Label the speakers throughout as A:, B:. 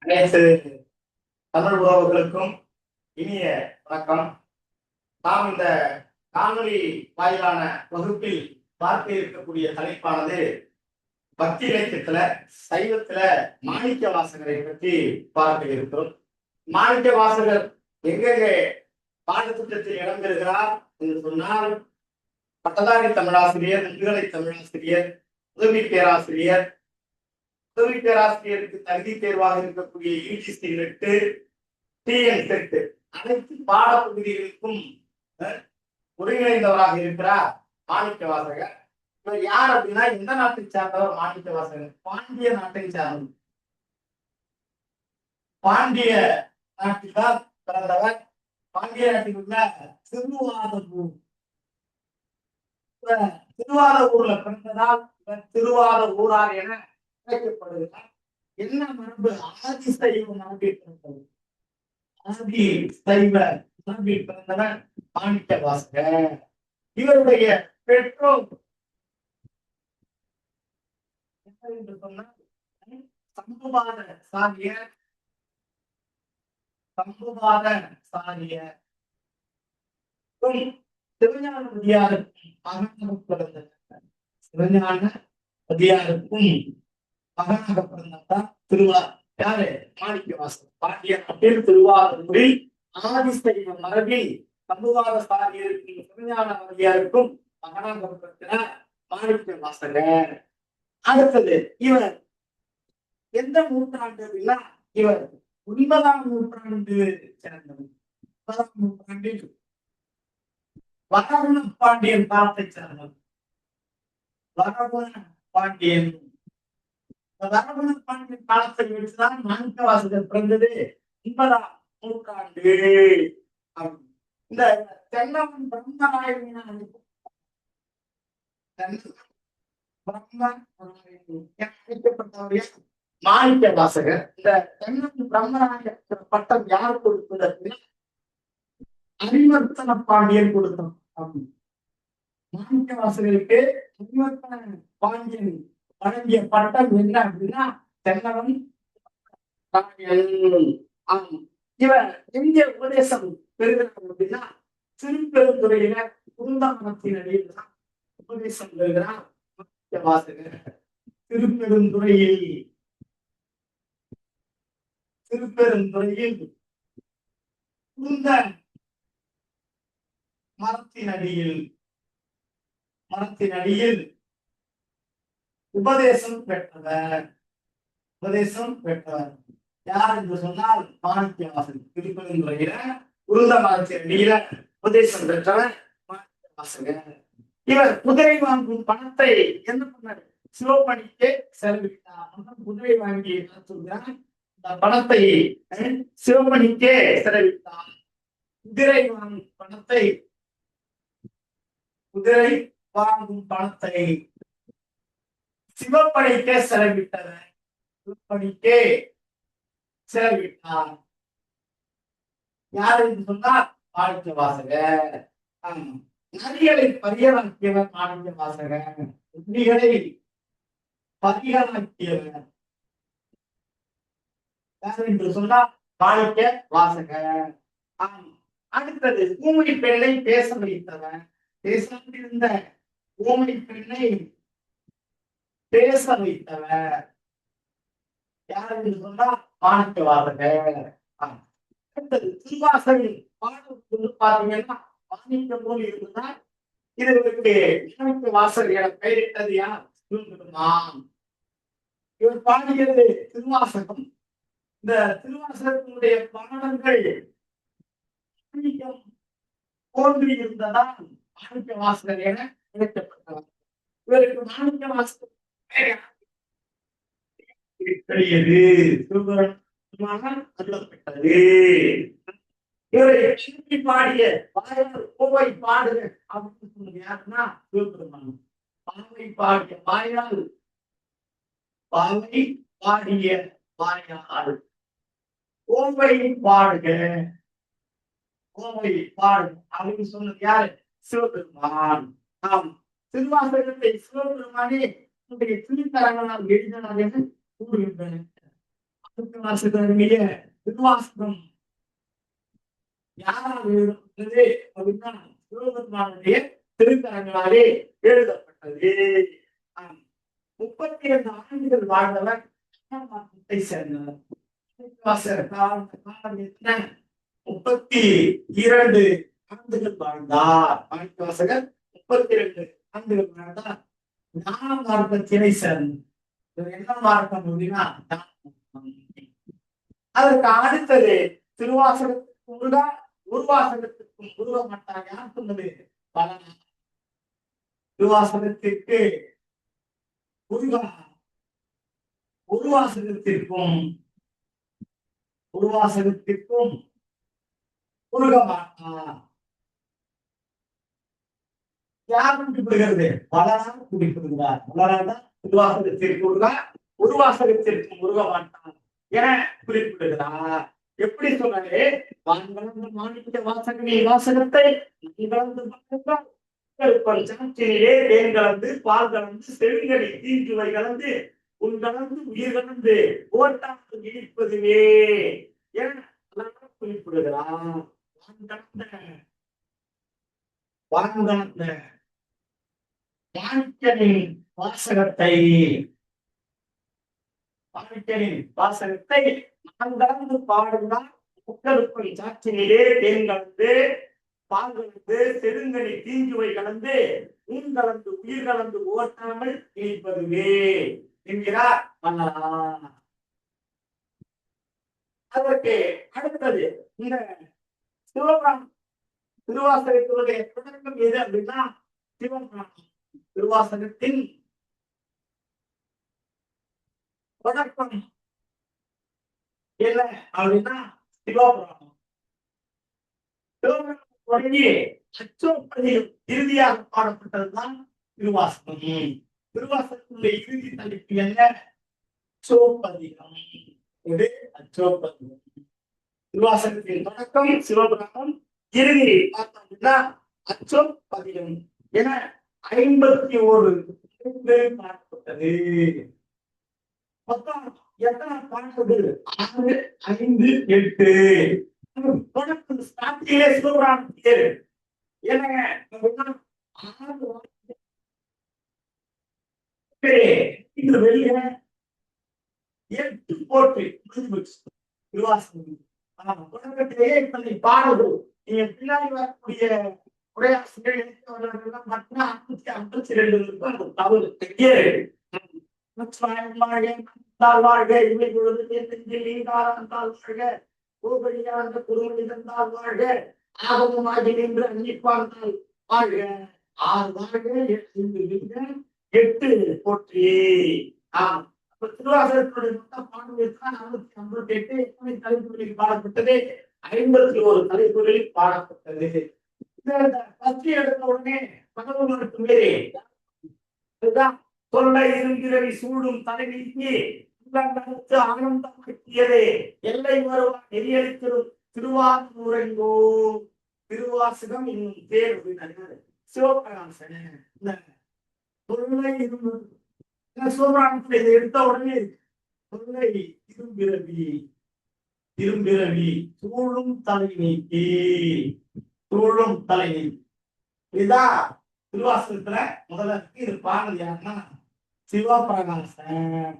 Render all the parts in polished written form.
A: அனைத்து தமிழ் உறவுகளுக்கும் இனிய வணக்கம். நாம் இந்த காணொலி வாயிலான வகுப்பில் பார்க்க இருக்கக்கூடிய தலைப்பானது பக்தி இலக்கியத்துல சைவத்துல மாணிக்க வாசகரை பற்றி பார்க்க இருக்கிறோம். மாணிக்க வாசகர் எங்கெங்கே பாடத்திட்டத்தில் இடம்பெறுகிறார் என்று சொன்னால், பட்டதாரி தமிழாசிரியர், முதுகலை தமிழாசிரியர், உதவி பேராசிரியர், உதவி பேராசிரியருக்கு தகுதி தேர்வாக இருக்கக்கூடிய யூஜிசி நெட்டு, டிஎன் செட்டு, அனைத்து பாடப்பகுதிகளுக்கும் ஒருங்கிணைந்தவராக இருக்கிறார் மாணிக்க வாசகர். இவர் யார் அப்படின்னா, எந்த நாட்டை சார்ந்தவர் மாணிக்க வாசகர்? பாண்டிய நாட்டை சார்ந்தவர். பாண்டிய நாட்டில்தான் பிறந்தவர். பாண்டிய நாட்டில் உள்ள திருவாதூர், திருவாதூர்ல பிறந்ததால் திருவாத ஊரார் என அழைக்கப்படுகிறார். என்ன மரபு? ஆதி சைவ மரபில் பிறந்தவர். ஆதி சைவ மரபில் பிறந்தவர் மாணிக்க வாசகர். இவருடைய பெற்றோர் என்று சொன்னால் சம்புபாத சாரியர், சம்புபாத சாரியர் சிவஞான அதிகாருக்கும் மகனாக பிறந்தவர். சிவஞான அதிகாருக்கும் மகனாக பிறந்ததான் யாரு? மாணிக்க வாசகர். பாண்டிய நாட்டில் திருவாரூரில் ஆதிசைவ மரபில் சம்புவாத சாரியருக்கும் சிவஞான அதிகாருக்கும் மகனாக பிறந்த மாணிக்க வாசகர். அடுத்தது இவர் எந்த நூற்றாண்டு அப்படின்னா, இவர் 9ஆம் நூற்றாண்டு சேர்ந்தவர். 9ஆம் நூற்றாண்டில் வரகுண பாண்டியன் காலத்தை சேர்ந்தவர். வரகுண பாண்டியன், வரகுண பாண்டியன் காலத்தை வச்சுதான் மாணிக்க வாசகர் பிறந்தது 9ஆம் நூற்றாண்டு. இந்த தென்னவன் பிரம்மராயன் மாணிக்க வாசகர். இந்த தென்னவன் பிரம்மராய பட்டம் யார் கொடுப்பதற்கு? அரிவர்த்தன பாண்டியன் கொடுத்தான். மாணிக்க வாசகருக்கு அரிவர்த்தன பாண்டியன் வழங்கிய பட்டம் என்ன அப்படின்னா தென்னவன். இவர் எங்க உபதேசம் பெறுகிறார் அப்படின்னா, திருப்பெருந்துறையில குருந்தாமனத்தின் அடியில் தான் உபதேசம் பெறுகிறார் மாணிக்க வாசகர். திருப்பெருந்துறையில் குருந்த மரத்தின் அடியில் உபதேசம் பெற்றவர். யார் என்று சொன்னால் மாணிக்க வாசகர். திருப்பெருந்துறையில குருந்த மரத்தின் அடியில உபதேசம் பெற்றவர் மாணிக்க வாசகர். இவர் குதிரை வாங்கும் பணத்தை என்ன பண்ணார்? சிவபணிக்கே செலவிட்டார். குதிரை வாங்கி சொல்கிறார், இந்த பணத்தை சிவபணிக்கே செலவிட்டார். குதிரை வாங்கும் பணத்தை சிவப்பணிக்கே செலவிட்டவர். சிவப்பணிக்கே செலவிட்டார். யார் என்று சொன்னார்? மாணிக்க வாசகர். நதிகளை பரியலாக்கியவர் மாணிக்க வாசகர். நதிகளை பரியலாக்கியவர் யார் என்று சொன்னார்? மாணிக்க வாசகர். அடுத்தது ஊமை பெண்ணை பேச வைத்தவர். பேசாதிருந்த ஊமை பெண்ணை பேச வைத்தவர் யார் என்று சொன்னால் மாணிக்க வாசகர். அடுத்தது திருவாசகர் பாடல் பார்த்தீங்கன்னா மாணிக்க போல் இருந்தால் இதற்கு மாணிக்க வாசகர் என பெயரிட்டது யார்? சிவபெருமான். இவர் பாடியது திருவாசகம். இந்த திருவாசகத்தினுடைய பாடல்கள் தோன்றி இருந்ததால் மாணிக்க வாசகர் என அழைக்கப்பட்டவர். இவருக்கு மாணிக்க வாசகர் சொல்லப்பட்டது. இவரை எழுப்பி பாடிய வாயால் கோவை பாடுக அப்படின்னு சொன்னது யாருன்னா சிவபெருமான். பாவை பாடிய வாயால், பாவை பாடிய வாயால் கோவை பாடுக, கோவை பாடுக அப்படின்னு சொன்னது யாரு? சிவபெருமான். ஆம், திருவாசகத்தை சிவபெருமானே திருத்தரங்களால் எழுதினார் என்று கூறுகின்றன. வாசகருடைய திருவாசகம் யாரால் எழுதப்பட்டது அப்படின்னா சிவபெருமானுடைய திருக்கரங்களாலே எழுதப்பட்டது. 32 ஆண்டுகள் வாழ்ந்தவர் சேர்ந்தவர். 32 ஆண்டுகள் வாழ்ந்தார். மாணிக்கவாசகர் 32 ஆண்டுகள் வாழ்ந்தார். ஞான மார்க்கத்தினை சேர்ந்தார். என்ன மார்க்கம் அப்படின்னா அதற்கு அடுத்தது திருவாசகத்துக்கு முருகா, உருவாசகத்துக்கும் முருக மாட்டாங்க. யார் சொன்னது? பலன். திருவாசகத்திற்கு முருகா, உருவாசகத்திற்கும் முருக மாட்டார். யார் குறிப்பிடுகிறது? பலராக குறிப்பிடுகிறார். பலராக திருவாசகத்திற்கு முருகா, உருவாசகத்திற்கு முருக மாட்டார் என குறிப்பிடுகிறார். எப்படி சொன்னாலே வான்கலந்த மாணிக்க வாசகனே வாசகத்தை சாட்சியிலே தேன் கலந்து பால் கலந்து செவிகளை தீஞ்சுவை கலந்து உன் கலந்து உயிர் கலந்து ஓட்டாமல் இழிப்பதுவே என குறிப்பிடுகிறார். வான்கலந்த மாணிக்கனின் வாசகத்தை நான் கலந்து பாடுகிறார். மக்களுக்குள் சாட்சியிலே தேன் கலந்து பால் கலந்து செருங்கனி தீஞ்சுவை கலந்து உன் கலந்து உயிர் கலந்து ஓட்டாமல் இழிப்பதுவே என்கிறார் மன்னரா. அதற்கு அடுத்தது இந்த சிவபுராணம் திருவாசகத்தினுடைய தொடக்கம் எது அப்படின்னா சிவபுராணம். திருவாசகத்தின் தொடக்கம் என்ன அப்படின்னா சிவபுராணம். தொடங்கி அச்சோப்பதியில் இறுதியாக பாடப்பட்டதுதான் திருவாசகம். திருவாசகத்தினுடைய இறுதி தலைப்பு என்ன? அச்சோப்பதிகம். இது அச்சோப்பதிகம். திருவாசகத்தின் தொடக்கம் சிவபுராணம், இறுதி பார்த்தோம்னா அச்சோப்பதிகம் என 51 பாடப்பட்டது. மொத்தம் எத்தனை பாடல்கள்? 6, 5, 8. தொடக்கம் ஸ்டார்டிங்லே சிவபுராணம் பேரு என்னங்க? 6 வெளியே 8 போட்டு திருவாசகம். தொடக்கத்திலேயே இத்தனை பாடல்கள். நீங்க பின்னாடி வரக்கூடிய உரையாசிரியர் எழுத்தவர்கள் மட்டும் 552 தவறு வாழ்க இவை பொழுது வாழ்க பூபடியார்ந்த குருமனிதந்தால் வாழ்க ஆபமுமாகி நின்று அன்னிப்பார்ந்தால் வாழ்க 6 வாழ்க 8 போற்றி. திருவாசகத்தினுடைய மொத்த பாடல்கள் 458. எத்தனை தலைப்புகளில் பாடப்பட்டது? 51 தலைப்புகளில் பாடப்பட்டது. பற்றி எடுத்த உடனே பகவனுக்கு மேலே அதுதான் தொல்லை இருந்திரவி சூடும் தலைவிக்கு ஆனந்தமாக்கியதே எல்லை வருவான் நெறியளித்திரும் திருவாரூரங்கோ. திருவாசகம் என்னும் பேர் சிவபிரகாசன். இந்த தொல்லை சிவபிரகாசத்தை எடுத்த உடனே தொல்லை திரும்பிரவி சூழும் தலை நீக்கி இதுதான் திருவாசகத்துல முதல்ல இது பாடல் யாருன்னா சிவபிரகாசன்.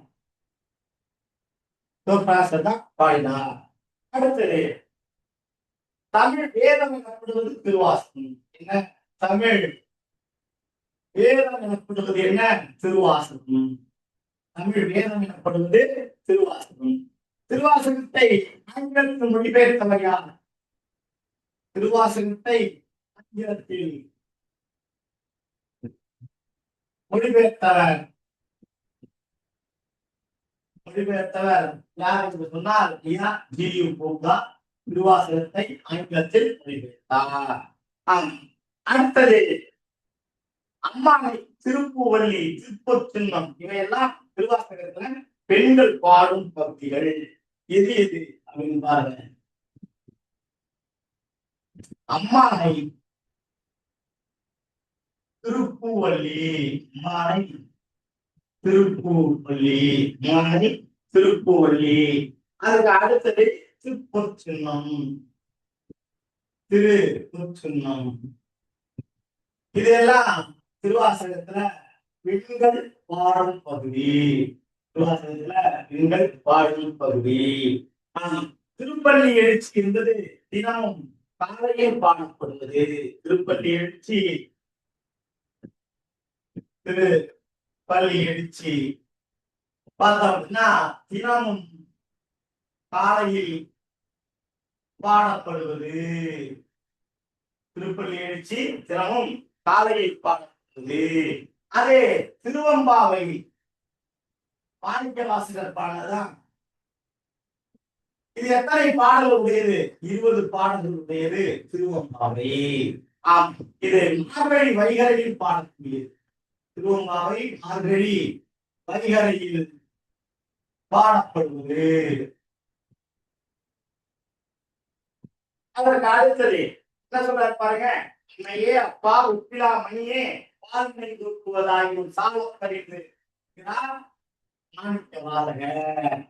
A: தான் பாடினார். அடுத்தது தமிழ் வேதம் எனப்படுவது திருவாசகம். என்ன தமிழ் வேதம் எனப்படுவது? என்ன திருவாசகம். தமிழ் வேதம் எனப்படுவது திருவாசகம். திருவாசகத்தை ஆங்கிலத்தில் மொழிபெயர்த்தவர் யார்? திருவாசகத்தை ஆங்கிலத்தில் மொழிபெயர்த்தவர் யார் என்று சொன்னால் ஜி.யு. போப்தா திருவாசகத்தை ஆங்கிலத்தில் மொழிபெயர்த்தார். அடுத்தது அம்மானை, திருப்பூவல்லி, திருப்பொற்சின்னம் இவையெல்லாம் திருவாசகத்துல பெண்கள் பாடும் பக்திகள். எது எது அப்படின்னு பாருங்க. அம்மானை, திருப்பூவல்லி, மானை திருப்பூவல்லி, மானை திருப்பூவல்லி அதுக்கு அடுத்தது திருப்பொற்சின்னம். திரு பொற்சின்னம். இதெல்லாம் திருவாசகத்துல பெண்கள் பாடும் பகுதி. திருவாசகத்துல பெண்கள் பாடும் பகுதி. திருப்பள்ளி எழுச்சி என்பது தினமும் காலையில் பாடப்படுவது. திருப்பள்ளி எழுச்சி, திரு பள்ளி எழுச்சி பார்த்தோம் அப்படின்னா தினமும் காலையில் பாடப்படுவது. திருப்பள்ளி எழுச்சி தினமும் காலையில் பாடப்படுவது. அதே திருவம்பாவை மாணிக்கவாசகர் பாடல்தான். இது எத்தனை பாடல்கள் உடையது? 20 பாடல்கள் உடையது திருவம்பாவை. ஆம், இது மார்கழி வைகரையில் பாடக்கூடியது. திருவம்பாவை மார்கழி வைகரையில் பாடப்படுவது. அதற்கு அடுத்தது என்ன சொல்றாரு பாருங்க. அன்னையே அப்பா உப்பிலா மணியே பால்மை தூக்குவதாயும் சாலம் பறிந்து மாணிக்கவாசகர்.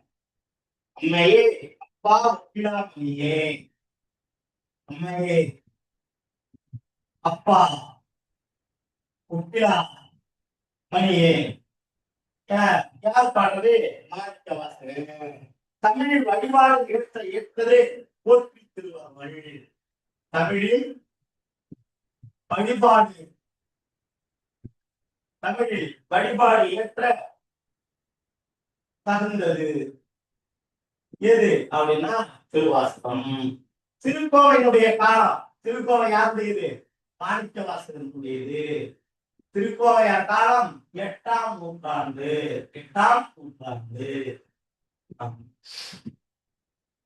A: அம்மையே அப்பா உப்பிலா மணியே, அம்மையே அப்பா உப்பிலா மணியே யார் பாடுறது? மாணிக்கவாசகர். தமிழில் வழிபாடு ஏற்றது போற்றி திருவாமல். தமிழில் வழிபாடு, தமிழில் வழிபாடு ஏற்ற தகுந்தது எது அப்படின்னா திருவாசகம். திருக்கோவையினுடைய காலம். திருக்கோவை யாருடையது? மாணிக்கவாசகனுடையது. திருக்கோவையார் காலம் 8ஆம் நூற்றாண்டு. 8ஆம் நூற்றாண்டு.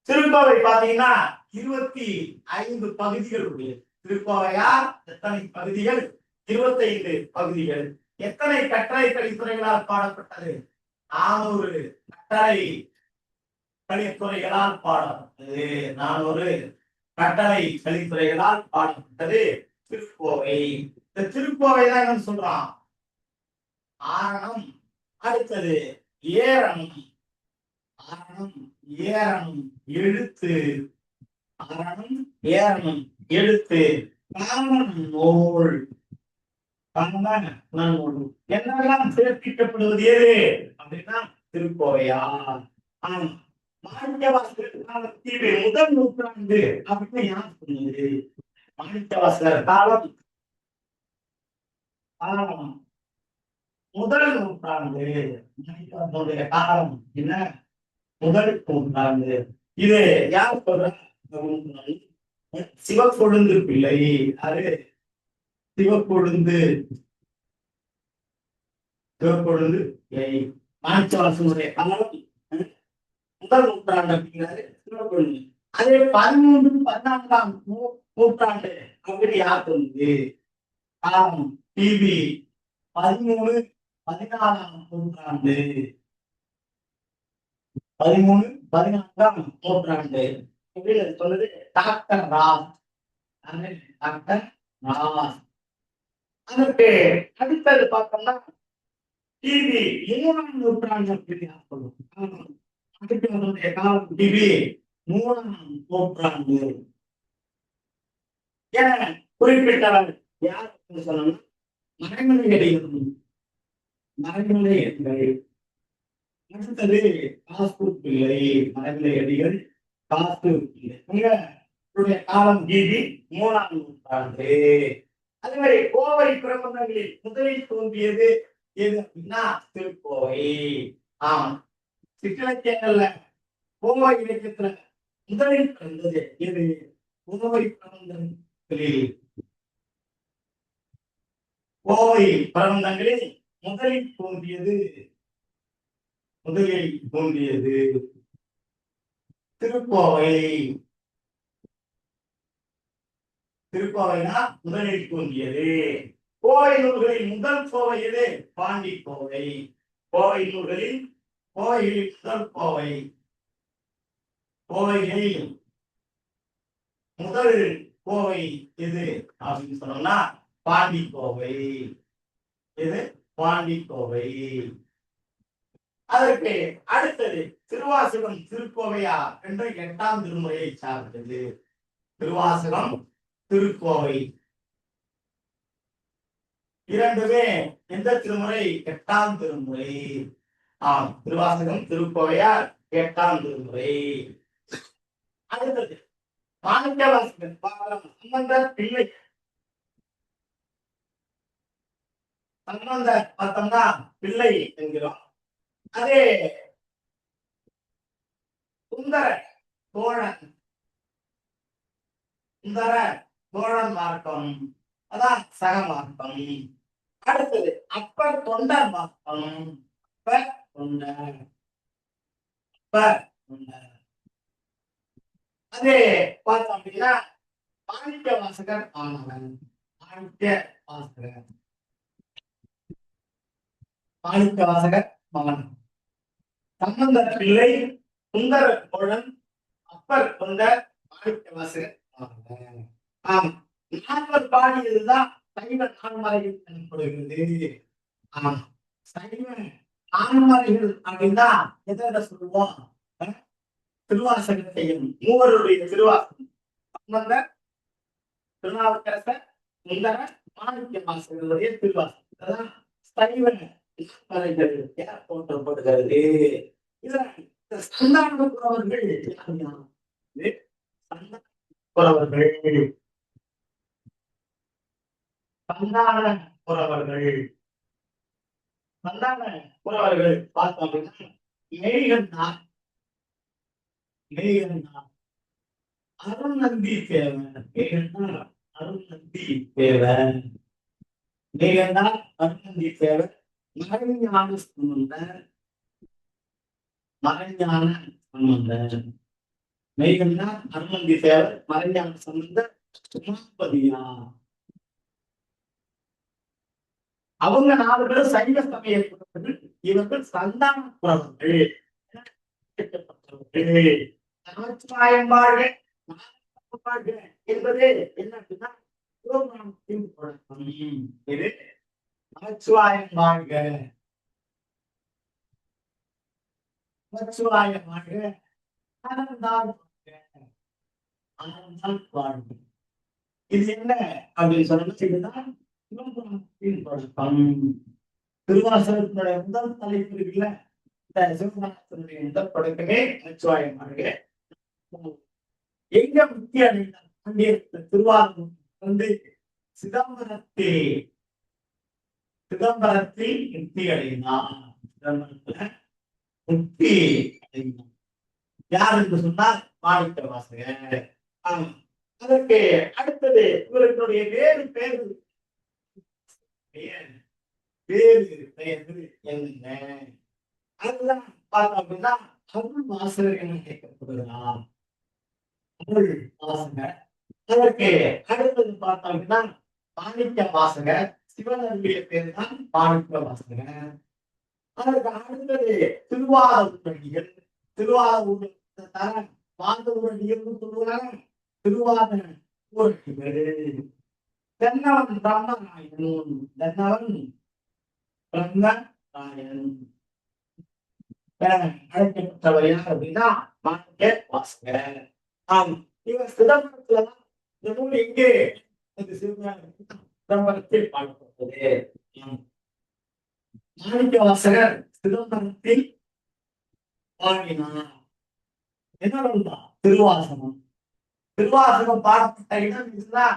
A: திருக்கோவை பாத்தீங்கன்னா 25 பகுதிகள் உடையது. திருக்கோவையார் எத்தனை பகுதிகள்? 25 பகுதிகள். எத்தனை கட்டளை கலித்துறைகளால் பாடப்பட்டது? 400 கட்டளை கலித்துறைகளால் பாடப்பட்டது. 400 கட்டளை கலித்துறைகளால் பாடப்பட்டது திருக்கோவை. இந்த திருக்கோவை தான் என்ன சொல்றான்? ஆரணம், அடுத்தது ஏரணம். ஆரணம், ஏரணம், எழுத்து. ஆரணம், ஏரணம், எழுத்து. காமன் நூல். நூல் என்னெல்லாம் சேர்ப்பிக்கப்படுவது எது அப்படின்னா திருக்கோவையார். மாணிக்கவாசகர் காலத்தில் முதல் நூற்றாண்டு அப்படின்னு யார் சொன்னது? மாணிக்கவாசகர் காலம் முதல் நூற்றாண்டு. மாணிக்கவாசகருடைய காலம் என்ன? முதல் நூற்றாண்டு. இது யார் சொல்ற? சிவக்கொழுந்து பிள்ளை. அது சிவக்கொழுந்து மாணிக்கவாசகருடைய காலம் முதல் நூற்றாண்டு அப்படிங்கிறாரு சிவக்கொழுந்து. அதே 13, 14ஆம் நூற்றாண்டு அப்படி யார் சொல்லுது? காலம் கிபி 13, 14ஆம் நூற்றாண்டு. 13, 14ஆம் நூற்றாண்டு சொல்லுது டாக்டர் ராஸ். டாக்டர் ராஸ். அதற்கு அடுத்தது பார்த்தோம்னா கிபி 3ஆம் நூற்றாண்டு அப்படின்னு யார் சொல்லுவோம்? காலம் கிபி 3ஆம் நூற்றாண்டு என குறிப்பிட்டவர் யார் சொல்லணும்? மறைமலையடிகள். மறைமலையடிகள். அடுத்தது காஸ்தூர் பிள்ளை. மறைமலையடிகள், காஸ்தூர் பிள்ளை. காலம் கிபி 3ஆம் நூற்றாண்டு. அதே மாதிரி கோவை பிரபந்தங்களில் முதலில் தோன்றியது எது அப்படின்னா திருக்கோவை. ஆமா, சிற்றிலக்கியங்கள்ல கோவை இலக்கியத்துல முதலில் பிறந்தது எது? கோவை பிரபந்தங்களில். கோவை பிரபந்தங்களில் முதலில் தோன்றியது திருக்கோவை. திருக்கோவைனா முதலில் தோன்றியது. கோவை நூல்களில் முதல் கோவை எது? பாண்டி கோவை. கோவை நூல்களில் கோவைகளில் முதல் கோவை. கோவைகளில் முதல் கோவை எது அப்படின்னு சொன்னோம்னா பாண்டி கோவை. இது பாண்டி கோவை. அதற்கு அடுத்தது திருவாசகம் திருக்கோவையார் என்ற 8ஆம் திருமுறையை சார்ந்தது. திருவாசகம் திருக்கோவை இரண்டுமே எந்த திருமுறை? 8ஆம் திருமுறை. ஆம், திருவாசகம் திருக்கோவையார் 8ஆம் திருமுறை. அடுத்தது மாணிக்கவாசகர் சம்பந்தர் பிள்ளை. சம்பந்தர் பார்த்தோம்னா பிள்ளை என்கிறோம். அதே சுந்தர தோழன், சுந்தர தோழன் மார்க்கம், அதான் சக மார்க்கம். அடுத்தது அப்பர் தொண்டர் மார்க்கம். அப்பர் தொண்டர், அப்பர் தொண்டர். அதே பார்த்தோம் அப்படின்னா மாணிக்க வாசகர் ஆனவன், மாணிக்க வாசகர், மாணிக்க வாசகர் மகன், சம்பந்தர் பிள்ளை, சுந்தர தோழன், அப்பர் தொண்டர், மாணிக்க வாசகர் ஆனவன். ஆம், நால்வர் பாடியதுதான் சைவ நான்மறைகள் எனப்படுகிறது. ஆம், சைவ நான்மறைகள் அப்படின்னா எதை சொல்லுவோம்? திருவாசகத்தையும் மூவருடைய திருவாசகம் சம்பந்தர், திருநாவுக்கரசர், சுந்தர, மாணிக்க வாசகருடைய திருவாசகம், இதெல்லாம் சைவ நான்மறைகள் என போற்றப்படுகிறது. இதுல சந்தான புறவர்கள் புறவர்கள், சந்தான புறவர்கள், சந்தான புறவர்கள் பார்த்தோம் அப்படின்னா ஏகந்தான், அருள்நந்தி தேவன், அருள்நந்தி தேவன், அருள்நந்தி தேவன், மறைஞான சம்பந்தர், மறைஞான சம்பந்தர், மேகந்தான் அருள்நந்தி தேவர், மறைஞான சம்பந்தர், உமாபதியார். அவங்க 4 பேரும் சைவ சமயத்தவர்கள். இவர்கள் சந்தான புறவர்கள் என்பது என்ன அப்படின்னா சிவபுராணத்தின் தொடக்கம். இது நமச்சிவாயம் வாழ்க, நமச்சிவாயம் வாழ்க, ஆனந்தால் வாழ்க. இது என்ன அப்படின்னு சொன்னா சிவபுராணத்தின் தொடக்கம். திருவாசகத்தினுடைய முதல் தலைப்பு இருக்குல்ல, சிவபுராணத்தினுடைய முதல் தொடக்கமே நமச்சிவாயம் வாழ்க. எங்க முக்கிய அடைந்தார்? திருவாரூர் வந்து சிதம்பரத்தில் முக்தி அடைந்தான். சிதம்பரத்துல முக்தி அடைந்தான். யார் என்று சொன்னார்? மாணிக்க வாசகர். அதற்கு அடுத்தது இவர்களுடைய வேறு பெயர் என்ன? அதுதான் பார்த்தோம் அப்படின்னா அருள் வாசகர் என கேட்கப்படுகிறார். அருள் வாசகர். அதற்கு அடுத்தது பார்த்தோம் அப்படின்னா மாணிக்க வாசகர். சிவனுடைய பேர் தான் மாணிக்க வாசகர். அதற்கு அடுத்தது திருவாரூரடிகள். திருவாரூர் வாதூரடிகள் சொல்லுவாங்க. திருவாத ஊரடிகள். தென்னவன் பிரம்மராயன், தென்னவன் பிரம்மராயன் அழைக்கப்பட்டவர் யார் அப்படின்னா மாணிக்க வாசகர். ஆம், இவர் சிதம்பரத்துலதான் இந்த நூல் எங்கே சிதம்பரத்தில் பாடப்பட்டது. மாணிக்க வாசகர் சிதம்பரத்தில் பாடினார். என்ன திருவாசகம். திருவாசகம் பாடப்பட்ட இடம் இதுதான்.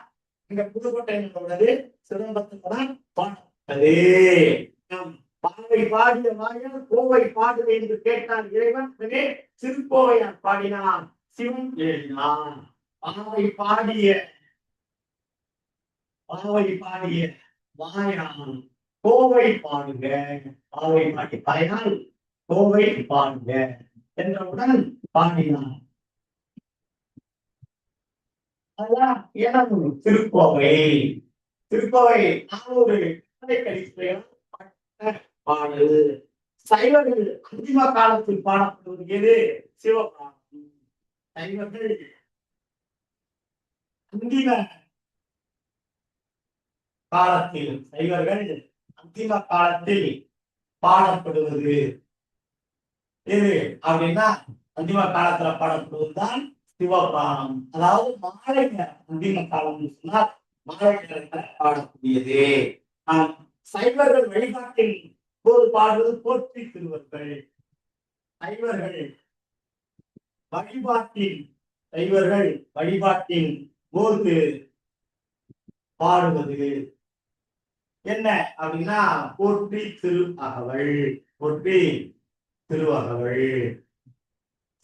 A: இங்க புதுக்கோட்டையில் உள்ளது. சிதம்பரத்துக்கு தான் பாடப்பட்டது. பாவை பாடிய வாயால் கோவை பாடுவே என்று கேட்டார் இறைவன். திருக்கோவையார் பாடினார், சிவன் எழுதினார். பாவை பாடிய வாயால் கோவை பாடுக, பாவை பாடிய வாயால் கோவை பாடுக என்றவுடன் பாடினார். அதான் எனது திருக்கோவை. திருக்கோவை 400 பாடு. சைவர்கள் அந்திம காலத்தில் பாடப்படுவது எது? சிவபுராணம். சைவர்கள் அந்திம காலத்தில், சைவர்கள் அந்திம காலத்தில் பாடப்படுவது இது அப்படின்னா அந்திம காலத்துல பாடப்படுவதுதான் சிவபுராணம். அதாவது மாலை நேரம், அந்திம காலம் சொன்னால் மாலை நேரத்தில் பாடக்கூடியது. சைவர்கள் வழிபாட்டில் போது பாடுவது போற்றி திருவர்கள். சைவர்கள் வழிபாட்டில் சைவர்கள் வழிபாட்டின் போது பாடுவது என்ன அப்படின்னா போற்றி திரு அகவல். போற்றி திருவகவல்.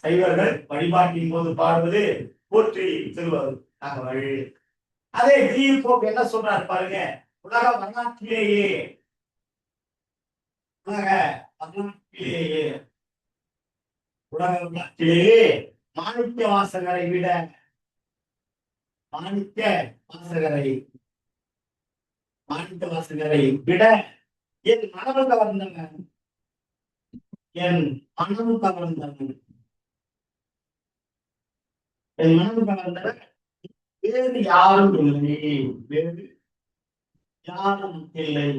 A: சைவர்கள் வழிபாட்டின் போது பாடுவது போற்றி திருவகவல். அதே ஜீவ் போக்கு என்ன சொல்றாரு பாருங்க. உலக வரலாற்றிலேயே உலக வரலாற்றிலேயே மாணிக்க வாசகரை விட மாணிக்க வாசகரை விட என் மனது கவர்ந்தவன் என் மனது கவர்ந்தவன் வேறு யாரும் இல்லை. வேறு யாரும் இல்லை.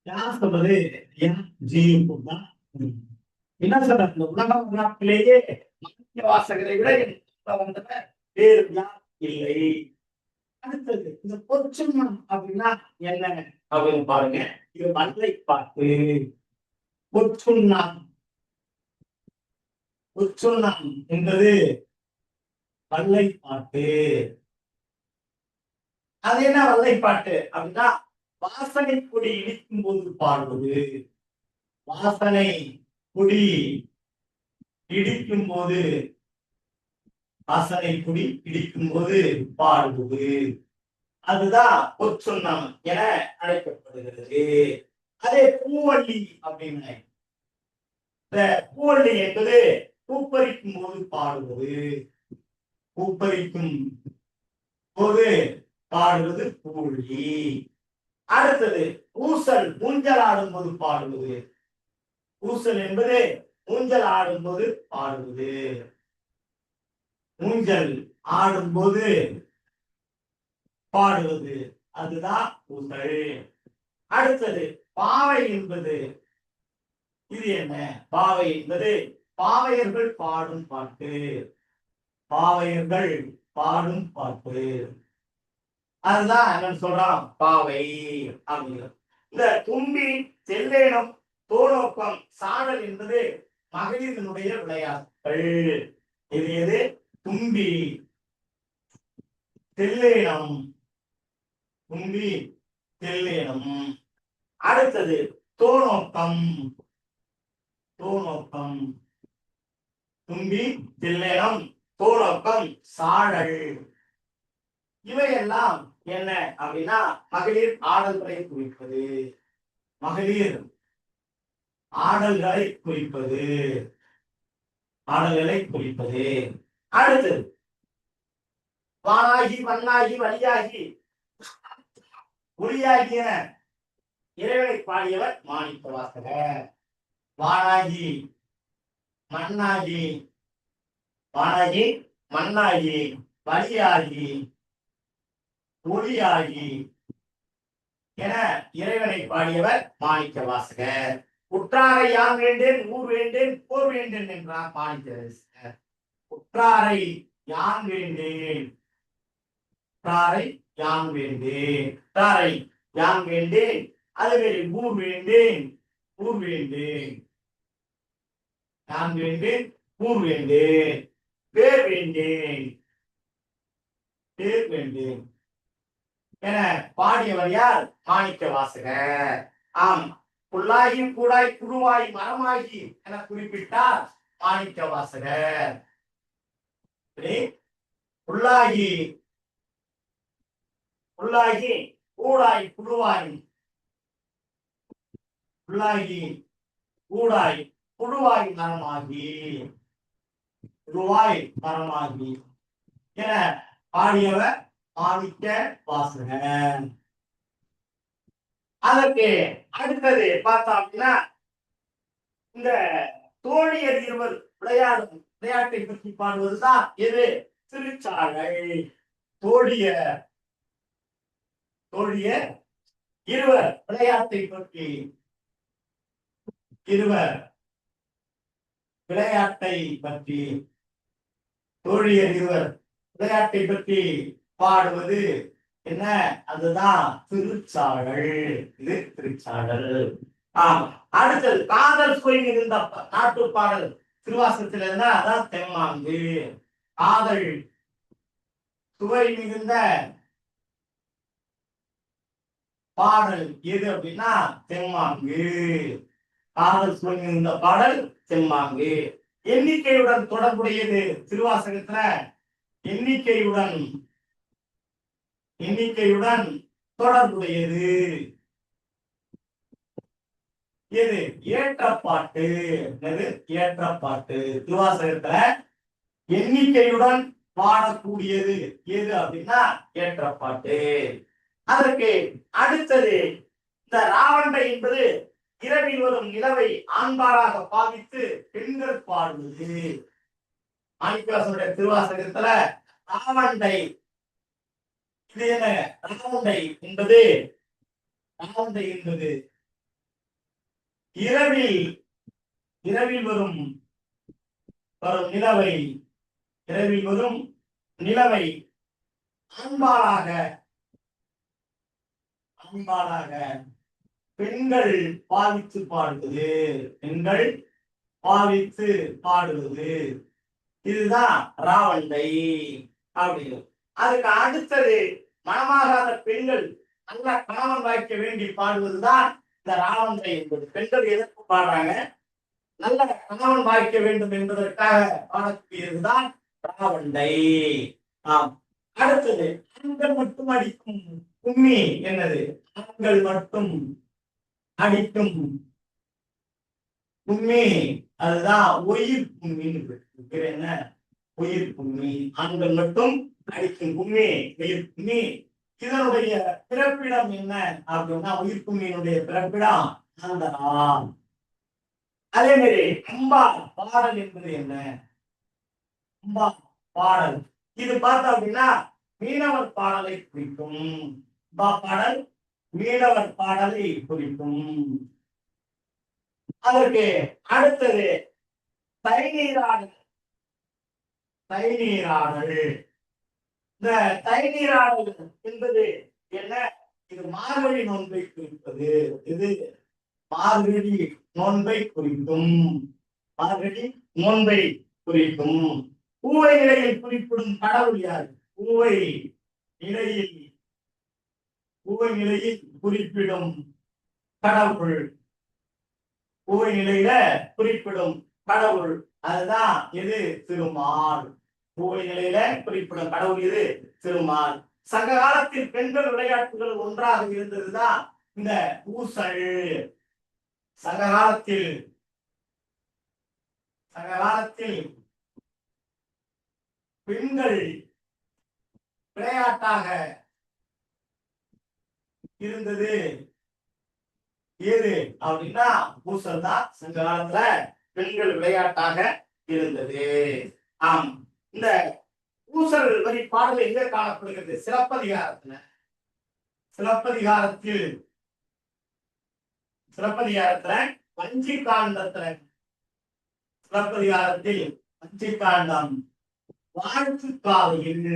A: யார் சொல்றது? தான். என்ன சொல்ற? இந்த உலக வரலாற்றிலேயே மாணிக்க வாசகரை விட என் வந்தவர் வேறு யார் இல்லை. அடுத்தது இந்த பொற்சுண்ணம் அப்படின்னா என்ன அப்படின்னு பாருங்க. இது வல்லை பாட்டு. பொற்சுண்ணம் என்பது வல்லை பாட்டு. அது என்ன வல்லை பாட்டு அப்படின்னா வாசனை கொடி இடிக்கும் போது பாடுவது. வாசனை கொடி இடிக்கும் போது வாசனை கொடி இடிக்கும் போது பாடுவது. அதுதான் பொற்சுண்ணம் என அழைக்கப்படுகிறது. அதே பூவள்ளி அப்படின்னு இந்த பூவள்ளி என்பது பூப்பறிக்கும் போது பாடுவது. பூப்பறிக்கும் போது பாடுவது பூவள்ளி. அடுத்தது ஊசல், ஊஞ்சல் ஆடும் போது பாடுவது. ஊசல் என்பது ஊஞ்சல் ஆடும் போது பாடுவது. ஊஞ்சல் ஆடும்போது பாடுவது அதுதான் ஊசல். அடுத்தது பாவை என்பது இது என்ன? பாவை என்பது பாவையர்கள் பாடும் பாட்டு. பாவையர்கள் பாடும் பாட்டு அதுதான் என்னன்னு சொல்றான் பாவை அப்படிங்கிறது. இந்த தும்பி, செல்லேனம், தோநோக்கம், சாடல் என்பது மகளிரினுடைய விளையாட்டுகள். இது எது? தும்பி, தெல்லேனம். தும்பி, தெல்லேனம். அடுத்தது தோநோக்கம். தும்பி, தெல்லேனம், தோநோக்கம், சாடல். இவையெல்லாம் என்ன அப்படின்னா மகளிர் ஆடல்களை குறிப்பது. மகளிர் ஆடல்களை குறிப்பது. அடுத்து வானாகி, மண்ணாகி, வழியாகி, ஒளியாகிய இறைவனை பாடியவர் மாணிக்க வாசகர். வானாகி, மண்ணாகி, வழியாகி, ஒளியாகி என இறைவனை பாடியவர் மாணிக்க வாசகர். உற்றாரை யான் வேண்டேன், ஊர் வேண்டேன், போர் வேண்டேன் என்றார் மாணிக்க வாசகர். உற்றாரை யான் வேண்டேன், அதுவே ஊர் வேண்டேன், யான் வேண்டேன், ஊர் வேண்டேன், பேர் வேண்டேன் என பாடியவர் யார்? மாணிக்க வாசகர். ஆம், புல்லாகி, கூடாய், குருவாய், மரமாகி என குறிப்பிட்டார் மாணிக்க வாசகர். புல்லாகி, கூடாய், குருவாய், மரமாகி என பாடியவர் மாணிக்க வாசகர். அதற்கு அடுத்தது பார்த்தோம் அப்படின்னா இந்த தோழியர் இருவர் விளையாட்டை பற்றி பாடுவதுதான் எது? திருச்சாழை. தோழியர் இருவர் விளையாட்டை பற்றி விளையாட்டை பற்றி தோழியர் இருவர் விளையாட்டை பற்றி பாடுவது என்ன? அதுதான் திருச்சாடல். இது திருச்சாடல். அடுத்தது காதல் சுவை மிகுந்த நாட்டு பாடல் திருவாசகத்தில் இருந்தா அதான் தெம்மாங்கு. காதல் சுவை மிகுந்த பாடல் எது அப்படின்னா தெம்மாங்கு. காதல் சுவை மிகுந்த பாடல் தெம்மாங்கு. எண்ணிக்கையுடன் தொடர்புடையது திருவாசகத்துல எண்ணிக்கையுடன் தொடர்புடையது எது? ஏற்றப்பாட்டு. ஏற்றப்பாட்டு திருவாசகத்துல எண்ணிக்கையுடன் பாடக்கூடியது எது அப்படின்னா ஏற்றப்பாட்டு. அதற்கு அடுத்தது இந்த ராவண்டை என்பது இரவில் வரும் நிலவை ஆண்பாராக பாவித்து பெண்கள் பாடுவது. மாணிக்கவாசகருடைய திருவாசகத்துல ராவண்டை இது என்ன? ராவண்டை என்பது இரவில் வரும் நிலவை ஆண்பாளாக பெண்கள் பாவித்து பாடுவது. இதுதான் ராவண்டை அப்படிங்கிறது. அதுக்கு அடுத்தது மனமாகாத பெண்கள் நல்ல கணவன் வாய்க்க வேண்டி பாடுவதுதான் இந்த ராவண்டை என்பது. பெண்கள் எதற்கு பாடுறாங்க? நல்ல கணவன் வாய்க்க வேண்டும் என்பதற்காக பாடக்கூடியதுதான் ராவண்டை. அடுத்தது ஆண்கள் மட்டும் அடிக்கும் கும்மி என்னது? ஆண்கள் மட்டும் அடிக்கும் கும்மி அதுதான் ஒயிர் கும்மின்னு. என்ன ஒயிர் கும்மி? ஆண்கள் மட்டும் அடிக்கும் கும்மி ஒயிர் கும்மி. இதனுடைய பிறப்பிடம் என்ன அப்படின்னா உயிர் கும்மியினுடைய பிறப்பிடம் ஆந்தரா. அதே மாதிரி அம்பா பாடல் என்பது என்ன? அம்பா பாடல் இது பார்த்தோம் அப்படின்னா மீனவர் பாடலை குறிக்கும். அம்பா பாடல் மீனவர் பாடலை குறிக்கும். அதற்கு அடுத்தது தைநீராடல். இந்த தைநீராடல் என்பது என்ன? இது மார்கழி நோன்பை குறிப்பது. இது மார்கழி நோன்பை குறிக்கும். பூவை நிலையில் குறிப்பிடும் கடவுள் யார்? பூவை நிலையில் குறிப்பிடும் கடவுள். பூவை நிலையில குறிப்பிடும் கடவுள் அதுதான் இது திருமால். பூவை நிலையில குறிப்பிடும் கடவுள் இது திருமால். சங்க காலத்தில் பெண்கள் விளையாட்டுகள் ஒன்றாக இருந்ததுதான் இந்த ஊசல். சங்க காலத்தில் பெண்கள் விளையாட்டாக இருந்தது ஏது அப்படின்னா ஊசல் தான் சங்க காலத்துல பெண்கள் விளையாட்டாக இருந்தது. இந்த ஊசல் வரி பாடல் எங்க காணப்படுகிறது? சிலப்பதிகாரத்துல வஞ்சி காண்டம் வாழ்த்து காலையில்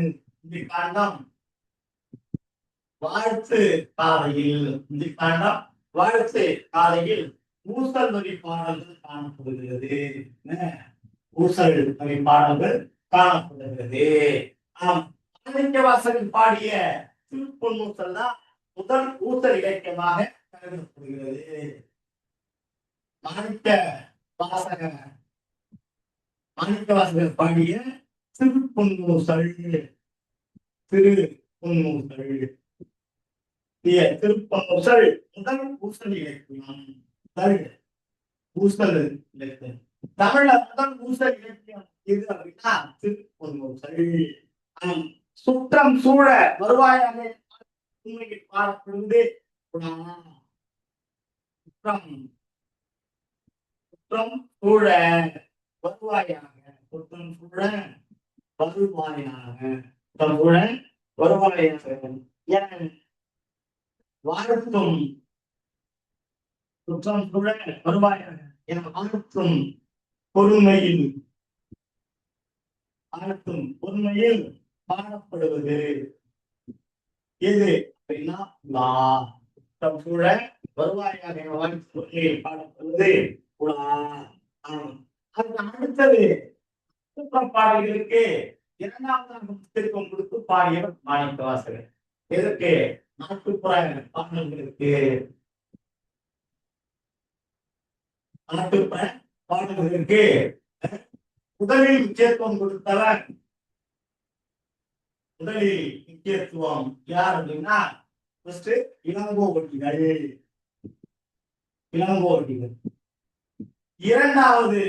A: ஊசல் வரி பாடல்கள் காணப்படுகிறது. மாணிக்கவாசகர் பாடிய திருப்பொன்னூசல் தான் முதல் ஊசல் இலக்கியமாக கருதப்படுகிறது. மாணிக்கவாசகர் பாடிய திருப்பொன்னூசல் முதல் ஊசல் இலக்கியம். தமிழ்ல முதல் ஊசல் இலக்கியம் எது அப்படின்னா திருப்பொன்னூசல். சுற்றம் சூழ வருவாயாக பாடப்படுவது சுற்றம் சூழ வருவாயாக என வாழ்த்தும் சுற்றம் சூழ வருவாயாக என வாழ்த்தும் பொறுமையில் ஆட்டும் பொறுமையில் பாடப்படுவது எது அப்படின்னா லா. சூழ வருவாயாக வாழ்க்கையில் பாடப்படுவது உலா. அதுக்கு அடுத்தது பாடல்களுக்கு இரண்டாவதாக முக்கியத்துவம் கொடுத்து பாடியவர் மாணிக்கவாசகர். எதற்கு? நாட்டுப்புற பாடல்களுக்கு. நாட்டுப்புற பாடல்களுக்கு முதலில் முக்கியத்துவம் கொடுத்தவர், முதலில் முக்கியத்துவம் யார் அப்படின்னா இளங்கோவடிகள். இளங்கோவடிகள். இரண்டாவது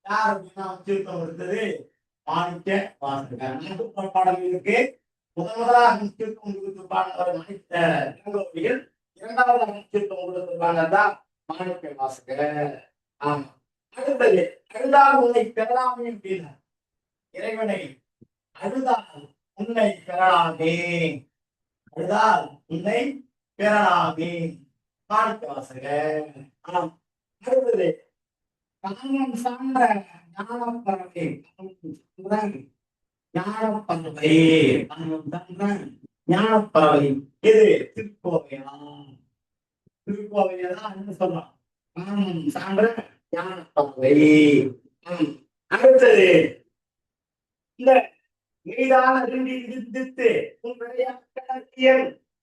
A: யார் அப்படின்னா முக்கியத்துவம் கொடுத்தது மாணிக்க வாசகர். நாட்டுப்புற பாடல்களுக்கு முதலாக முக்கியத்துவம் கொடுத்து பாடினவர் மாணிக்க இளங்கோவடிகள். இரண்டாவதாக முக்கியத்துவம் கொடுத்து பாடினதான் மாணிக்க வாசகர். ஆமா. அடுத்தது அழுதால் உன்னை பெறலாமே அப்படின்னா இறைவனை அழுதால் உன்னை பெறலாமே, அழுதால் உன்னை பெறலாமே மாணிக்க வாசகர். அடுத்தது காமம் சார்ந்த ஞானப்பறவை. ஞானப்பறவை காமம் சார்ந்த ஞானப்பறவை இது திருக்கோவையா. திருக்கோவையதான் என்ன சொல்றோம்? காமம் சார்ந்த ஞானப்பறவை. அடுத்தது இந்த மெய்தான் அருந்தி விதித்து உன் விளையாட்டு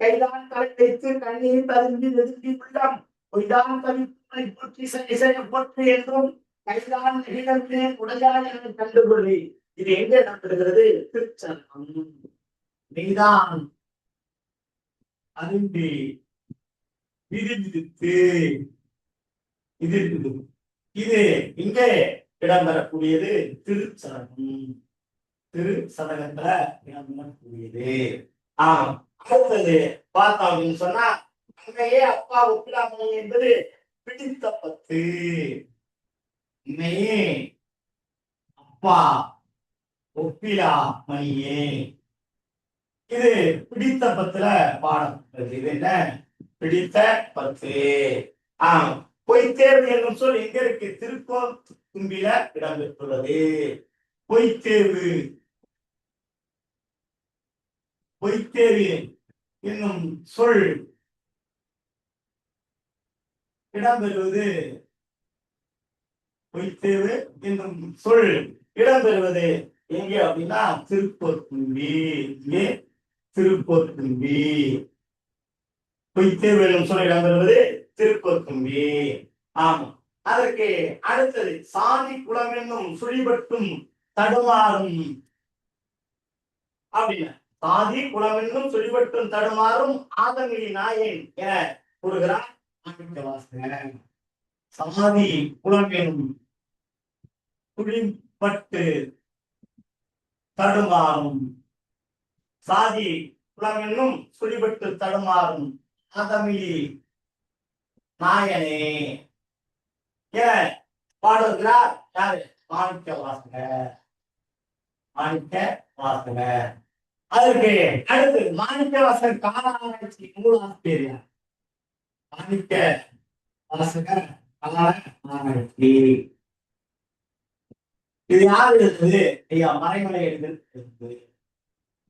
A: கைதான் தலை வைத்து கண்ணீர் தருந்தி நெருங்கி உள்ளம் பொய்தான் தவிப்பை போற்றி இசைய போற்று என்றும் கைதான் நெகிழந்தே உடையாய் என கண்டுகொள்ளி. இது எங்கே நடக்கிறது? திருச்சலம். மெய்தான் அருந்தி விதித்து இது இங்கே இடம்பெறக்கூடியது திருச்சலம். திருச்சதகத்துல இடம்பெறக்கூடியது. அடுத்தது பார்த்தோம் அப்படின்னு சொன்னா அன்னையே அப்பா ஒப்பிலாமணி என்பது பிடித்த பத்து. உண்மையே அப்பா ஒப்பிலா மணியே இது பிடித்த பத்துல பாடப்பட்டது. இது என்ன? பிடித்த பத்து. பொய்த்தேர்வு என்னும் சொல் எங்க இருக்கு? திருக்கோத்தும்பில இடம்பெற்றுள்ளது. பொய்த்தேர்வு. பொய்த்தேர்வு என்னும் சொல் இடம்பெறுவது, பொய்த்தேர்வு என்னும் சொல் இடம்பெறுவது எங்கே அப்படின்னா திருப்போத்தும்பி. இங்கே திருப்போத்தும்பி. பொய்த்தேர்வு என்னும் சொல் இடம்பெறுவது திருப்போத்தும்பி. ஆமா. அதற்கு அடுத்தது சாதி குலம் என்னும் சுழிபட்டும் தடுமாறும் அப்படின்னா சாதி குலம் என்னும் சுழிபட்டும் தடுமாறும் ஆதமிழி நாயன் என கூறுகிறார் மாணிக்க வாசகர். சாதி குலம் என்னும் சுழிபட்டு தடுமாறும், சாதி குலம் என்னும் சுழிபட்டு தடுமாறும் ஆதமிழி நாயனே என பாடுகிறார் யாரு? மாணிக்க வாசகர். மாணிக்க வாசகர். அதற்கு அடுத்து மாணிக்க வாசகர் கால ஆராய்ச்சி நூலாசிரியர். மாணிக்க வாசகர் கால ஆராய்ச்சி இது யார் எழுதுது? ஐயா மறைமலை எழுதுது.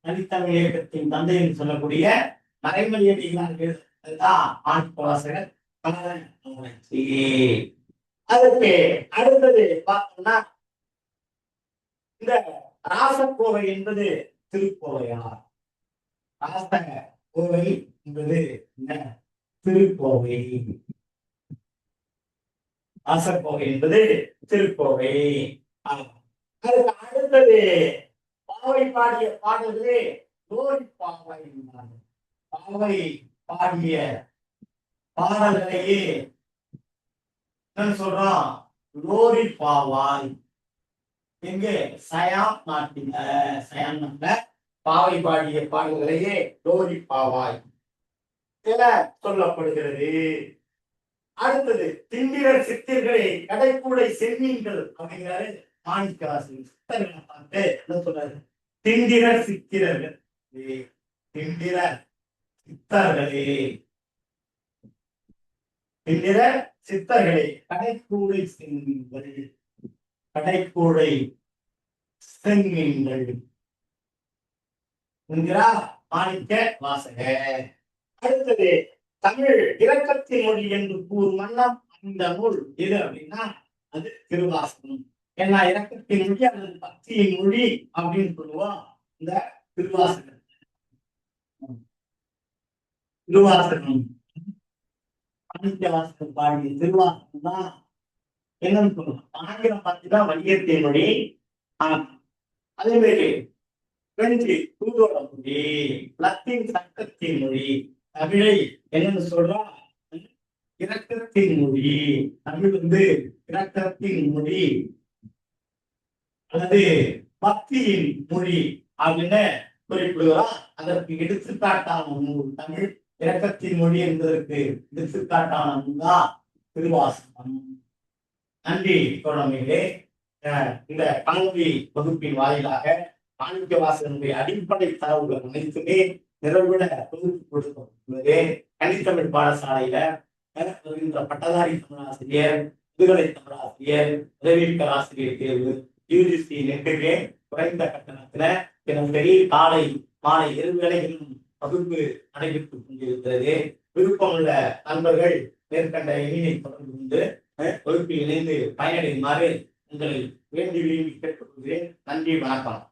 A: தனித்தமிழ் இயக்கத்தின் தந்தை என்று சொல்லக்கூடிய மறைமலை எழுதுதான் மாணிக்க வாசகர் கால ஆராய்ச்சி. அதுக்கு அடுத்தது பார்த்தோம்னா இந்த ராசக்கோவை என்பது திருக்கோவையார். ராசக்கோவை என்பது திருக்கோவை. ராசக்கோவை என்பது திருக்கோவை. அதுக்கு அடுத்தது பாவை பாடிய பாடல்களே லோரி பாவை. பாவை பாடிய பாடல்களையே சொல்றோம் லோரி பாவாய். எங்கே? சயாம் நாட்டில. சயாம் நாட்டில பாவை பாடிய பாடல்களையே லோரி பாவாய் என சொல்லப்படுகிறது. அடுத்தது திண்டிரர் சித்திரர்களை கடைக்கூடை செம்மீன்கள் அப்படிங்கிறாரு மாணிக்க வாசகர். சித்தர்களை பார்த்து என்ன சொல்றாரு? திண்டிரர் சித்திரர்கள். திண்டிரர் சித்தர்களே, திண்டிரர் சித்தர்களே கடைக்கூடை செம்மீன்கள். கடைக்கூடை செங்கீங்கள் என்கிறார் மாணிக்க வாசகர். அடுத்தது தமிழ் இரக்கத்தின் மொழி என்று கூறும் வண்ணம் அந்த நூல் எது அப்படின்னா அது திருவாசகம். ஏன்னா இரக்கத்தின் மொழி அல்லது பக்தியின் மொழி அப்படின்னு சொல்லுவோம் இந்த திருவாசகம். திருவாசகம் மாணிக்க வாசகர் பாடிய திருவாசகம் தான் என்னன்னு சொல்லுவோம். ஆங்கிலம் பார்த்துதான் வணிகத்தின் மொழி. அதே மாதிரி பிரெஞ்சு தூதோட மொழி, லத்தீன் சட்டத்தின் மொழி, தமிழை என்னன்னு சொல்றோம் இரக்கத்தின் மொழி. தமிழ் இரக்கத்தின் மொழி அல்லது பக்தியின் மொழி அப்படின்னு குறிப்பிடுகிறோம். அதற்கு எடுத்துக்காட்டான நூல் தமிழ் இரக்கத்தின் மொழி என்பதற்கு எடுத்துக்காட்டான நூல் தான் திருவாசகம். நன்றி தோழமையிலே. இந்த கல்வி வகுப்பின் வாயிலாக மாணிக்க வாசகனுடைய அடிப்படை தரவுகள் அனைத்துமே நிறைவிட தொகுத்து கொடுக்கப்பட்டுள்ளது. கனித்தமிழ் பாடசாலையில பட்டதாரி தமிழாசிரியர், முதுகலை தமிழாசிரியர், உதவியல் ஆசிரியர் தேர்வு யூஜிசி நெட்டுமே குறைந்த கட்டணத்துல தினசரி காலை மாலை 2 வேளைகளிலும் வகுப்பு நடைபெற்றுக் கொண்டிருக்கிறது. விருப்பமுள்ள நண்பர்கள் மேற்கண்ட எண்ணினை தொடர்பு கொண்டு வகுப்பில் இணைந்து பயனடையுமாறு உங்களை வேண்டி கேட்டுக்கொள்கிறேன். நன்றி, வணக்கம்.